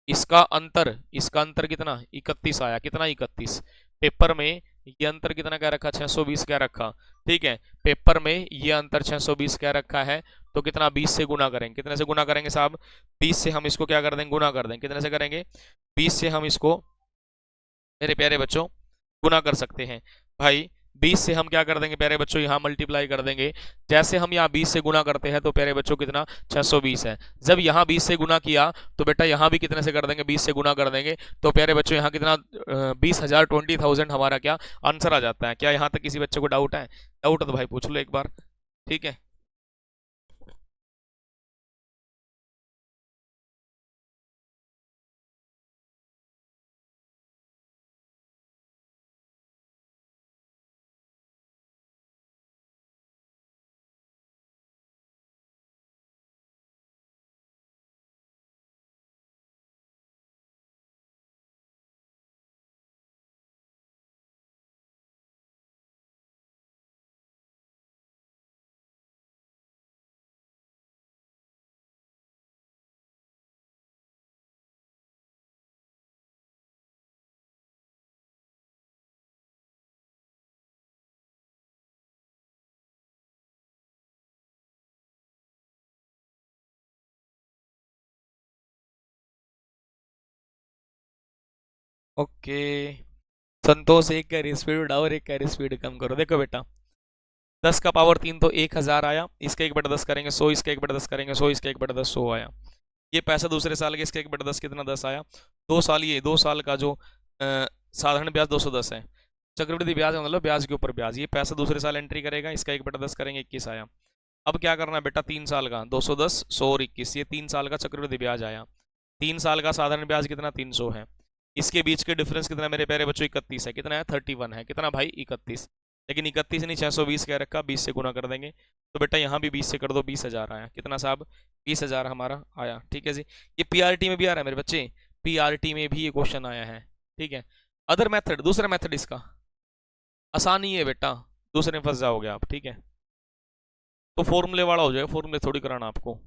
इसका अंतर कितना 31 आया। कितना 31? पेपर में ये अंतर कितना क्या रखा, 620 क्या रखा। ठीक है, पेपर में ये अंतर 620 क्या रखा है, तो कितना 20 से गुना करेंगे। कितने से गुना करेंगे साहब? 20 से हम इसको क्या कर देंगे, गुना कर देंगे। कितने से करेंगे? 20 से हम इसको मेरे प्यारे बच्चों गुना कर सकते हैं। भाई 20 से हम क्या कर देंगे प्यारे बच्चों, यहाँ मल्टीप्लाई कर देंगे। जैसे हम यहाँ 20 से गुना करते हैं तो प्यारे बच्चों कितना 620 है। जब यहाँ 20 से गुना किया तो बेटा यहाँ भी कितने से कर देंगे, 20 से गुना कर देंगे। तो प्यारे बच्चों यहाँ कितना 20,000, 20,000 हमारा क्या आंसर आ जाता है। क्या यहाँ तक किसी बच्चे को डाउट है? डाउट है तो भाई पूछ लो एक बार। ठीक है। ओके संतोष, एक कैरी स्पीड बढ़ाओ और एक कैरी स्पीड कम करो। देखो बेटा 10 का पावर 3 तो 1000 आया, इसका 1/10 करेंगे 100, इसका 1/10 करेंगे 100, इसका 1/10 100 आया। ये पैसा दूसरे साल के, इसका 1/10 कितना 10 आया। 2 साल, ये 2 साल का जो साधारण ब्याज 210 है। चक्रवृद्धि ब्याज मतलब ब्याज के ऊपर ब्याज, ये पैसा दूसरे साल एंट्री करेगा, इसका 1/10 करेंगे 21 आया। अब क्या करना है बेटा, 3 साल का 210 100 और 21, ये 3 साल का चक्रवृद्धि ब्याज आया। 3 साल का साधारण ब्याज कितना 300 है। इसके बीच के डिफरेंस कितना मेरे प्यारे बच्चों 31 है। कितना है 31 है। कितना भाई 31, लेकिन 31 नहीं 620 कह रखा, 20 से गुना कर देंगे तो बेटा यहाँ भी 20 से कर दो, 20,000 आया। कितना साहब 20,000 हमारा आया। ठीक है जी, ये पीआरटी में भी आ रहा है मेरे बच्चे, पीआरटी में भी ये क्वेश्चन आया है। ठीक है, अदर मेथड, दूसरा मेथड इसका आसानी है बेटा, दूसरे में फंस जाओगे आप। ठीक है, तो फॉर्मूले वाला हो जाएगा, फॉर्मूले थोड़ी कराना आपको।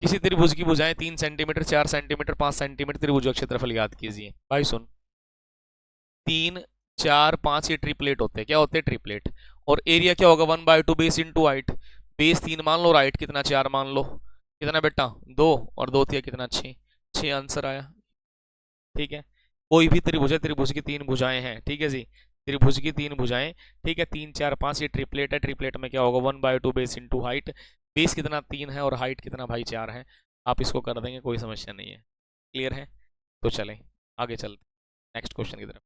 किसी त्रिभुज की भुजाएं 3 सेंटीमीटर 4 सेंटीमीटर 5 सेंटीमीटर, त्रिभुज का क्षेत्रफल याद कीजिए। भाई सुन, 3 4 5 ये ट्रिपलेट होते हैं। क्या होते हैं ट्रिपलेट। और एरिया क्या होगा 1/2 बेस इंटू हाइट। बेस 3 मान लो और हाइट कितना 4 मान लो। कितना बेटा 2 और 2 थिया कितना 6, 6 आंसर आया। ठीक है, कोई भी त्रिभुज है, त्रिभुज की 3 भुजाएं हैं। ठीक है जी, त्रिभुज की 3 भुजाएं। ठीक है, 3 4 5 ये ट्रिपलेट है। ट्रिपलेट में क्या होगा 1/2 बेस इंटू हाइट। बेस कितना 3 है और हाइट कितना भाई 4 है। आप इसको कर देंगे, कोई समस्या नहीं है। क्लियर है, तो चलें आगे चलते नेक्स्ट क्वेश्चन की तरफ।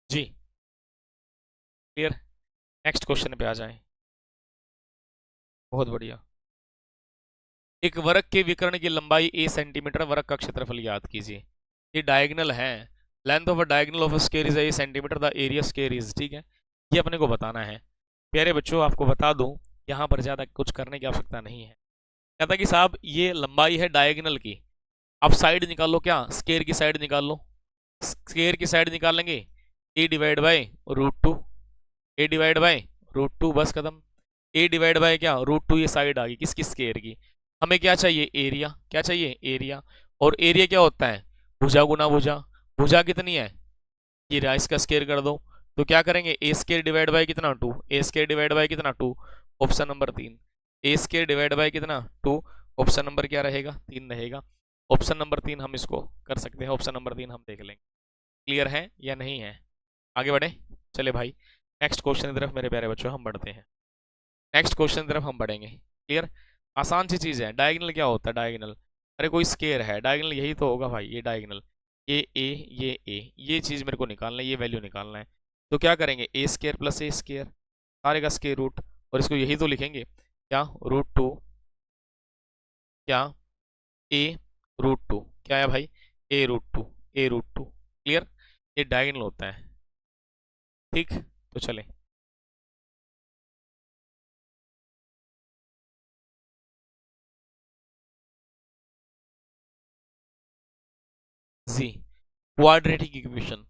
जी क्लियर, नेक्स्ट क्वेश्चन पे आ जाएं। बहुत बढ़िया। एक वर्ग के विकर्ण की लंबाई a सेंटीमीटर, वर्ग का क्षेत्रफल याद कीजिए। ये डायगोनल है, length of a diagonal of a square is a centimetre, the area square is. ठीक है, ये अपने को बताना है। प्यारे बच्चों आपको बता दूं, यहाँ पर ज़्यादा कुछ करने की आवश्यकता नहीं है। कहता कि साहब ये लंबाई है डायगोनल की, आप साइड निकालो, क्या स्क्वायर की साइड निकाल लो। स्क्वायर की साइड निकाल लेंगे a divide by √2, a divide by √2, बस खत्म। a डिवाइड बाई क्या √2, ये साइड आ गई किसकी स्क्वायर की। हमें क्या चाहिए एरिया, क्या चाहिए एरिया। और एरिया क्या होता है भुजा गुना भुजा। भुजा कितनी है ये रहा, इसका स्क्वायर कर दो। तो क्या करेंगे ए स्क्वायर डिवाइड बाई कितना 2, ए स्क्वायर डिवाइड बाई कितना 2, option number 3। A square divide by कितना 2, ऑप्शन नंबर क्या रहेगा 3 रहेगा। ऑप्शन नंबर 3 हम इसको कर सकते हैं, ऑप्शन नंबर 3 हम देख लेंगे। क्लियर है या नहीं है, आगे बढ़े। चले भाई नेक्स्ट क्वेश्चन की तरफ मेरे प्यारे बच्चों हम बढ़ते हैं। नेक्स्ट क्वेश्चन की तरफ हम बढ़ेंगे। क्लियर, आसान सी चीज़ है। डायगोनल क्या होता है डायगोनल, अरे कोई स्केयर है डायगोनल यही तो होगा भाई, ये डायगोनल ये ए ये ए, ये चीज़ मेरे को निकालना है, ये वैल्यू निकालना है। तो क्या करेंगे ए स्केयर प्लस ए स्केयर, सारे का स्केयर रूट, और इसको यही तो लिखेंगे क्या √2, क्या a√2, क्या है भाई a√2, a√2। क्लियर, ये डायगोनल होता है। ठीक, तो चले जी, क्वाड्रेटिक इक्वेशन,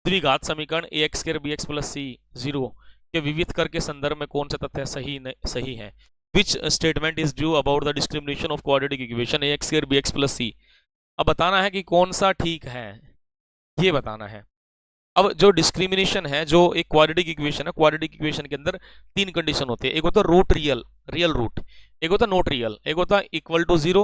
द्विघात समीकरण a x square b x plus c 0 के विविध कर के संदर्भ में कौन सा तथ्य सही है। Which statement is due about the discrimination of quadratic equation a x square b x plus c. अब बताना है कि कौन सा ठीक है, ये बताना है। अब जो डिस्क्रिमिनेशन है, जो एक क्वाड्रेटिक इक्वेशन है, क्वाड्रेटिक इक्वेशन के अंदर 3 कंडीशन होती है। एक होता है रूट रियल, रियल रूट, एक होता है नॉट रियल, एक होता है इक्वल टू 0,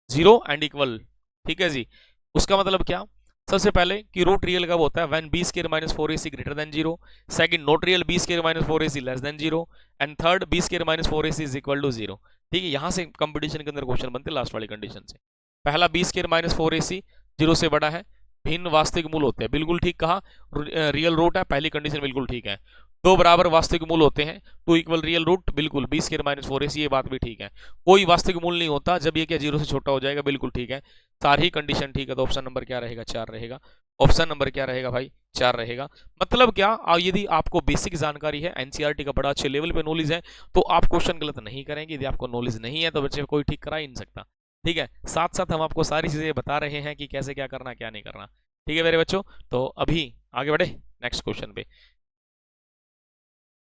0 एंड इक्वल। ठीक है जी, उसका मतलब क्या, सबसे पहले कि रूट रियल कब होता है when B square minus 4ac greater than 0, second not real B square minus 4ac less than 0, and third B square minus 4ac is equal to 0। ठीक है, यहां से कंपटीशन के अंदर क्वेश्चन बनते लास्ट वाली कंडीशन से। पहला बी स्क्वायर माइनस 4ac 0 से बड़ा है, भिन्न वास्तविक मूल होते हैं, बिल्कुल ठीक कहा। रियल रूट है, पहली कंडीशन बिल्कुल ठीक है। दो बराबर वास्तविक मूल होते हैं, टू इक्वल रियल रूट, बिल्कुल बी स्क्वायर माइनस 4ac, ये बात भी ठीक है। कोई वास्तविक मूल नहीं होता जब ये क्या 0 से छोटा हो जाएगा, बिल्कुल ठीक है। सारी कंडीशन ठीक है, तो ऑप्शन नंबर क्या रहेगा 4 रहेगा। ऑप्शन नंबर क्या रहेगा भाई 4 रहेगा। मतलब क्या, यदि आपको बेसिक जानकारी है, एनसीईआरटी का बड़ा अच्छे लेवल पे नॉलेज है, तो आप क्वेश्चन गलत नहीं करेंगे। यदि आपको नॉलेज नहीं है तो बच्चे कोई ठीक करा ही नहीं सकता। ठीक है, साथ साथ हम आपको सारी चीजें बता रहे हैं कि कैसे क्या करना क्या नहीं करना। ठीक है मेरे बच्चों, तो अभी आगे बढ़े नेक्स्ट क्वेश्चन पे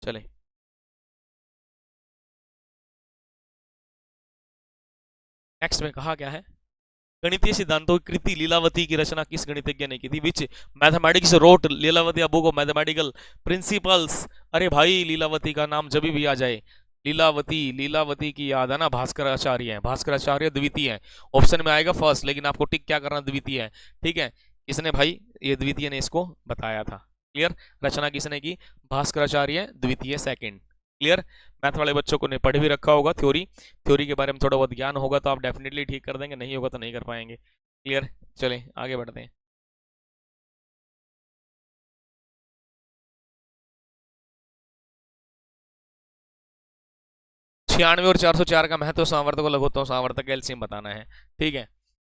चलें। नेक्स्ट में कहा क्या है, गणितीय सिद्धांतों की कृति लीलावती की रचना किस गणितज्ञ ने की थी, which mathematics wrote Lilavati book of mathematical principles. अरे भाई लीलावती का नाम जब भी आ जाए, लीलावती, लीलावती की याद है ना, भास्कराचार्य है, भास्कराचार्य द्वितीय है, ऑप्शन में आएगा फर्स्ट, लेकिन आपको टिक क्या करना, द्वितीय है, ठीक है। इसने भाई, ये द्वितीय ने इसको बताया था, क्लियर। रचना किसने की, भास्कराचार्य द्वितीय, सेकंड, क्लियर। मैथ वाले बच्चों को ने पढ़ भी रखा होगा, थ्योरी, थ्योरी के बारे में थोड़ा बहुत ज्ञान होगा तो आप डेफिनेटली ठीक कर देंगे, नहीं होगा तो नहीं कर पाएंगे, क्लियर। चलें आगे बढ़ते हैं। 96 और 404 का महत्व, सामर्थ्य को लघुत्तम सामर्थ्य एलसीएम बताना है, ठीक है।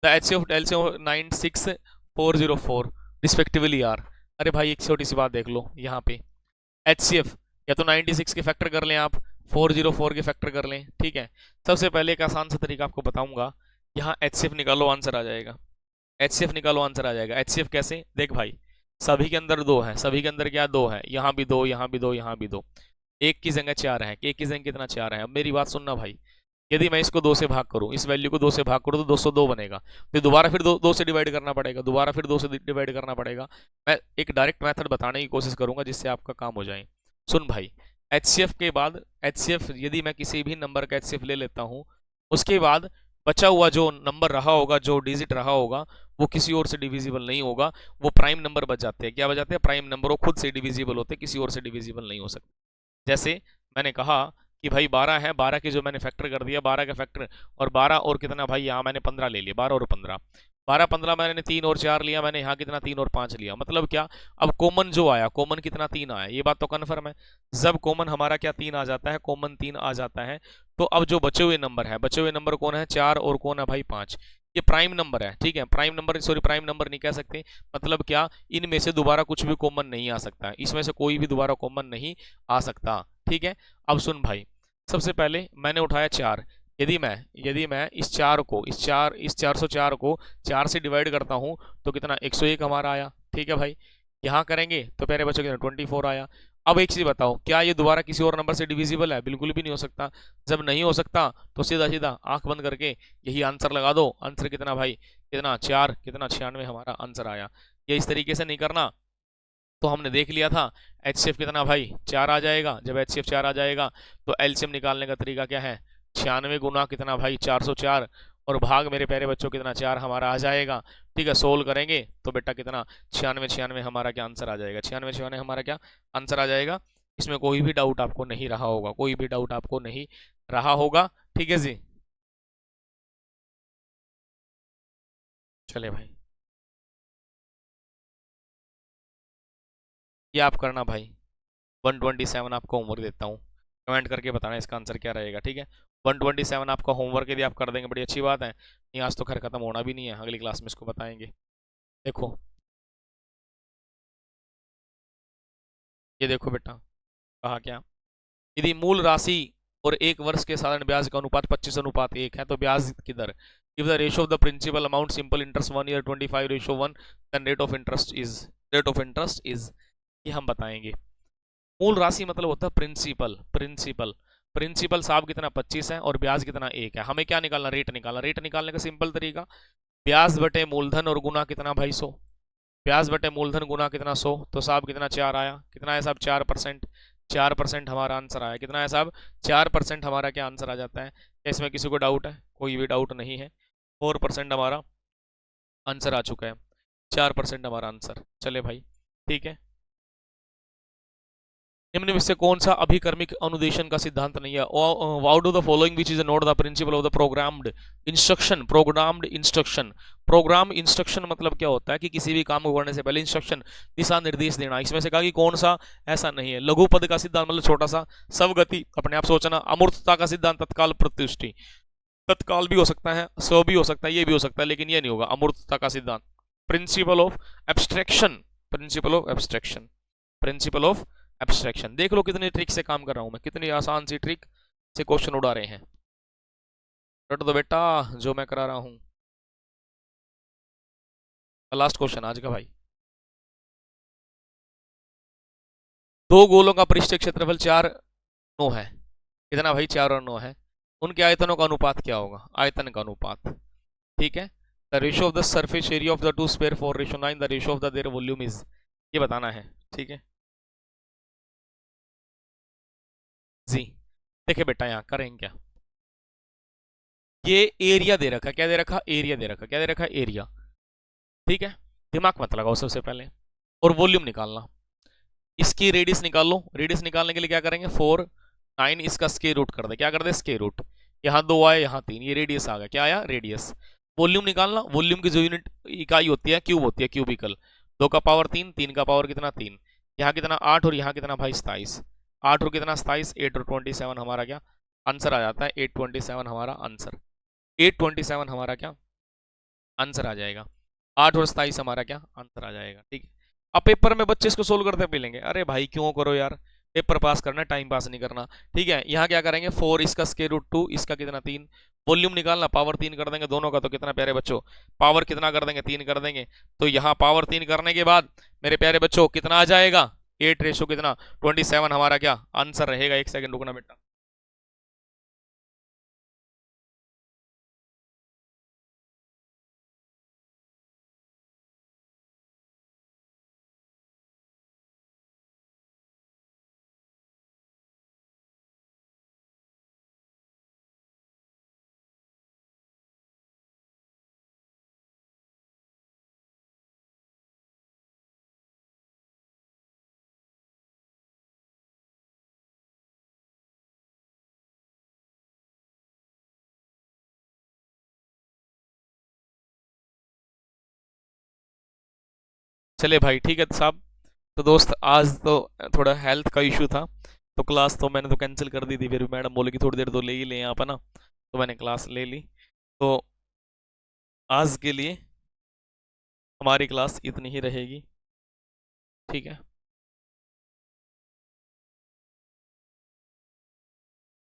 The LCM 96404 respectively are. अरे भाई एक छोटी सी बात देख लो यहाँ पे, एचसीएफ या तो 96 के फैक्टर कर लें आप, 404 के फैक्टर कर लें, ठीक है। सबसे पहले एक आसान सा तरीका आपको बताऊंगा, यहाँ एचसीएफ निकालो आंसर आ जाएगा, एचसीएफ निकालो आंसर आ जाएगा। एचसीएफ कैसे, देख भाई, सभी के अंदर दो है, सभी के अंदर क्या दो है, यहाँ भी दो, यहाँ भी दो, यहाँ भी दो, एक की जगह चार है, एक की जगह कितना, चार है। अब मेरी बात सुनना भाई, यदि मैं इसको दो से भाग करूं, इस वैल्यू को दो से भाग करूं तो 202 बनेगा, तो दोबारा फिर दो से डिवाइड करना पड़ेगा, दोबारा फिर दो से डिवाइड करना पड़ेगा। मैं एक डायरेक्ट मेथड बताने की कोशिश करूंगा जिससे आपका काम हो जाए। सुन भाई, एचसीएफ के बाद, एचसीएफ यदि मैं किसी भी नंबर का एचसीएफ ले लेता हूं, उसके बाद बचा हुआ जो नंबर रहा होगा, जो डिजिट रहा होगा, वो किसी और से डिविजिबल नहीं होगा, वो प्राइम नंबर बच जाते हैं। क्या बच जाते हैं, प्राइम नंबर, वो खुद से डिविजिबल होते हैं, किसी और से डिविजिबल नहीं हो सकते। जैसे मैंने कहा कि भाई 12 है, 12 के जो मैंने फैक्टर कर दिया, 12 का फैक्टर, और 12 और कितना भाई, यहाँ मैंने 15 ले लिया, 12 और 15, 12 15 मैंने 3 और 4 लिया, मैंने यहाँ कितना 3 और 5 लिया, मतलब क्या, अब कॉमन जो आया, कॉमन कितना 3 आया, ये बात तो कन्फर्म है। जब कॉमन हमारा क्या 3 आ जाता है, कॉमन 3 आ जाता है, तो अब जो बचे हुए नंबर है, बचे हुए नंबर कौन है, 4 और कौन है भाई 5, ये प्राइम नंबर है, ठीक है। Prime number, sorry prime number नहीं कह सकते, मतलब क्या, इनमें से दोबारा कुछ भी कॉमन नहीं आ सकता, इसमें से कोई भी दोबारा कॉमन नहीं आ सकता, ठीक है। अब सुन भाई, सबसे पहले मैंने उठाया 4, यदि मैं इस 404 को 4 से डिवाइड करता हूं तो कितना, 101 हमारा आया, ठीक है भाई। यहाँ करेंगे तो प्यारे बच्चों कितना, 24 आया। अब एक चीज बताओ, क्या ये दोबारा किसी और नंबर से डिविजिबल है, बिल्कुल भी नहीं हो सकता। जब नहीं हो सकता तो सीधा सीधा आंख बंद करके यही आंसर लगा दो, आंसर कितना भाई, कितना 4, कितना 96 हमारा आंसर आया। ये इस तरीके से नहीं करना, तो हमने देख लिया था एचसीएफ कितना भाई, 4 आ जाएगा। जब एचसीएफ 4 आ जाएगा तो एलसीएम निकालने का तरीका क्या है, 96 गुना कितना भाई 404, और भाग मेरे प्यारे बच्चों कितना, 4 हमारा आ जाएगा, ठीक है। सोल्व करेंगे तो बेटा कितना, 96 96 हमारा क्या आंसर आ जाएगा, 96 96 हमारा क्या आंसर आ जाएगा। इसमें कोई भी डाउट आपको नहीं रहा होगा, कोई भी डाउट आपको नहीं रहा होगा, ठीक है जी। चले भाई, ये आप करना भाई, 127 आपको होमवर्क देता हूँ, कमेंट करके बताना इसका आंसर क्या रहेगा, ठीक है। 127 आपका होमवर्क यदि आप कर देंगे बड़ी अच्छी बात है, नहीं आज तो खैर खत्म होना भी नहीं है, अगली क्लास में इसको बताएंगे। देखो, ये देखो बेटा, कहा क्या, यदि मूल राशि और एक वर्ष के साधारण ब्याज का अनुपात 25:1 है तो ब्याज की दर, if the ratio of the principal amount simple interest 1 year 25:1, then rate of interest is, ये हम बताएंगे। मूल राशि मतलब होता है प्रिंसिपल, प्रिंसिपल, प्रिंसिपल साहब कितना 25 है और ब्याज कितना 1 है। हमें क्या निकालना, रेट निकालना। रेट निकालने का सिंपल तरीका, ब्याज बटे मूलधन और गुना कितना भाई 100, ब्याज बटे मूलधन गुना कितना 100, तो साहब कितना 4 आया, कितना है साहब 4%, 4% हमारा आंसर आया, कितना है साहब 4% हमारा क्या आंसर आ जाता है। क्या इसमें किसी को डाउट है, कोई भी डाउट नहीं है, 4% हमारा आंसर आ चुका है, 4% हमारा आंसर। चले भाई, ठीक है। निम्न में से कौन सा अभिकर्मिक अनुदेशन का सिद्धांत नहीं है, out of the following which is not the principle of the programmed instruction, programmed instruction. Programme instruction मतलब क्या होता है कि किसी भी काम को करने से पहले इंस्ट्रक्शन, दिशा निर्देश देना। इसमें से कहा कि कौन सा ऐसा नहीं है। लघु पद का सिद्धांत मतलब छोटा सा, सब गति अपने आप सोचना। अमूर्तता का सिद्धांत तत्काल प्रत्युष्टि, तत्काल भी हो सकता है, स्व भी हो सकता है, ये भी हो सकता है, लेकिन ये नहीं होगा अमूर्तता का सिद्धांत। Principle of abstraction, principle of abstraction, principle of abstraction. देख लो कितनी ट्रिक से काम कर रहा हूं मैं, कितनी आसान सी ट्रिक से क्वेश्चन उड़ा रहे हैं। रट दो बेटा जो मैं करा रहा हूं। लास्ट क्वेश्चन आज का भाई, दो गोलों का पृष्ठीय क्षेत्रफल 4 9 है, कितना भाई 4 और 9 है। उनके आयतनों का अनुपात क्या होगा, आयतन का अनुपात, ठीक है। The ratio of the surface area of the to sphere 4:9, the ratio of the there volume is, ये बताना है, ठीक है जी। देखिए बेटा यहाँ करेंगे क्या, ये एरिया दे रखा, क्या दे रखा, एरिया दे रखा, क्या दे रखा, एरिया, ठीक है। दिमाग मत लगाओ सबसे पहले, और वॉल्यूम निकालना, इसकी रेडियस निकाल लो। रेडियस निकालने के लिए क्या करेंगे, 4 9 इसका स्क्वायर रूट कर दे, क्या कर दे, स्क्वायर रूट। यहाँ 2 आया, यहाँ 3, ये रेडियस आ गया, क्या आया, रेडियस। वॉल्यूम निकालना, वॉल्यूम की जो यूनिट इकाई होती है क्यूब होती है, क्यूबिकल। 2 का पावर 3, 3 का पावर कितना 3, यहाँ कितना 8 और यहाँ कितना भाई 27, 8 और कितना 27, 8 और 27 हमारा क्या आंसर आ जाता है, 827 हमारा आंसर, 827 हमारा क्या आंसर आ जाएगा, 8 और 27 हमारा क्या आंसर आ जाएगा, ठीक है। अब पेपर में बच्चे इसको सोल्व करते मिलेंगे, अरे भाई क्यों करो यार, पेपर पास करना, टाइम पास नहीं करना, ठीक है। यहाँ क्या करेंगे, 4 इसका स्क्वायर रूट 2, इसका कितना 3, वॉल्यूम निकालना, पावर 3 कर देंगे दोनों का, तो कितना प्यारे बच्चों, पावर कितना कर देंगे, 3 कर देंगे, तो यहाँ पावर 3 करने के बाद मेरे प्यारे बच्चों कितना आ जाएगा, 8 रेशो कितना 27 हमारा क्या आंसर रहेगा। एक सेकंड रुकना बेटा, चले भाई ठीक है साहब। तो दोस्त आज तो थोड़ा हेल्थ का इशू था, तो क्लास तो मैंने तो कैंसिल कर दी थी, फिर मैडम बोले कि थोड़ी देर तो ले ही लें यहाँ पर ना, तो मैंने क्लास ले ली। तो आज के लिए हमारी क्लास इतनी ही रहेगी, ठीक है।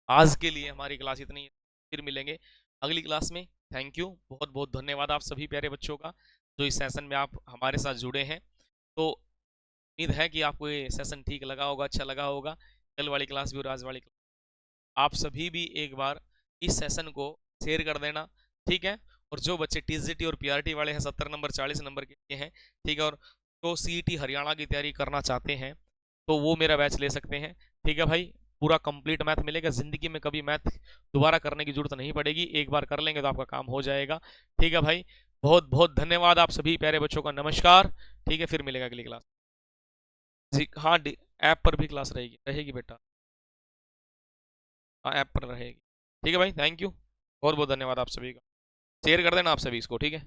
आज के लिए हमारी क्लास इतनी, फिर मिलेंगे अगली क्लास में। थैंक यू, बहुत बहुत धन्यवाद आप सभी प्यारे बच्चों का जो इस सेशन में आप हमारे साथ जुड़े हैं। तो उम्मीद है कि आपको ये सेशन ठीक लगा होगा, अच्छा लगा होगा, कल वाली क्लास भी और आज वाली क्लास। आप सभी भी एक बार इस सेशन को शेयर कर देना, ठीक है। और जो बच्चे टीजीटी और पीआरटी वाले हैं, 70 नंबर 40 नंबर के हैं, ठीक है, और जो सीईटी हरियाणा की तैयारी करना चाहते हैं तो वो मेरा बैच ले सकते हैं, ठीक है भाई। पूरा कंप्लीट मैथ मिलेगा, जिंदगी में कभी मैथ दोबारा करने की जरूरत नहीं पड़ेगी, एक बार कर लेंगे तो आपका काम हो जाएगा, ठीक है भाई। बहुत बहुत धन्यवाद आप सभी प्यारे बच्चों का, नमस्कार, ठीक है, फिर मिलेगा अगली क्लास। जी हाँ, ऐप पर भी क्लास रहेगी, रहेगी बेटा, हाँ ऐप पर रहेगी, ठीक है भाई। थैंक यू, बहुत बहुत धन्यवाद आप सभी का, शेयर कर देना आप सभी इसको, ठीक है।